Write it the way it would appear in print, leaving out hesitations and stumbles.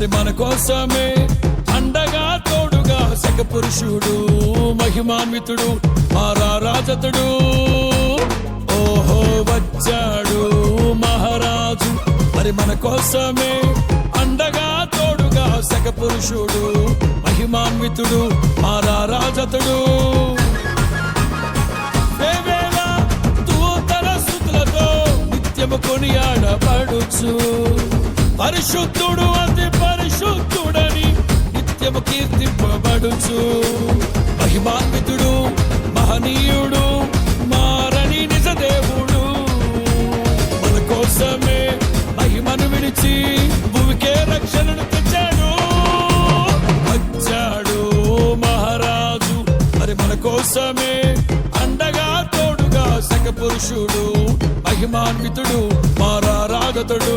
మరి మన కోసమే అండగా తోడుగా సక పురుషుడు మహిమాన్వితుడు రాజతుడు ఓహో వచ్చాడు మహారాజు మరి మన కోసమే అండగా తోడుగా సక పురుషుడు మహిమాన్వితుడు రాజతుడు నిత్యము కొనియాడబడుచు పరిశుద్ధుడు అతి పరిశుద్ధుడని నిత్యము కీర్తింపబడుచు మహిమాన్వితుడు మహనీయుడు మారని నిజ దేవుడు మన కోసమే మహిమను విడిచి భూమికే రక్షణను తెచ్చాడు వచ్చాడు మహారాజు మరి మన కోసమే అండగా తోడుగా సక పురుషుడు మహిమాన్వితుడు రాజతుడు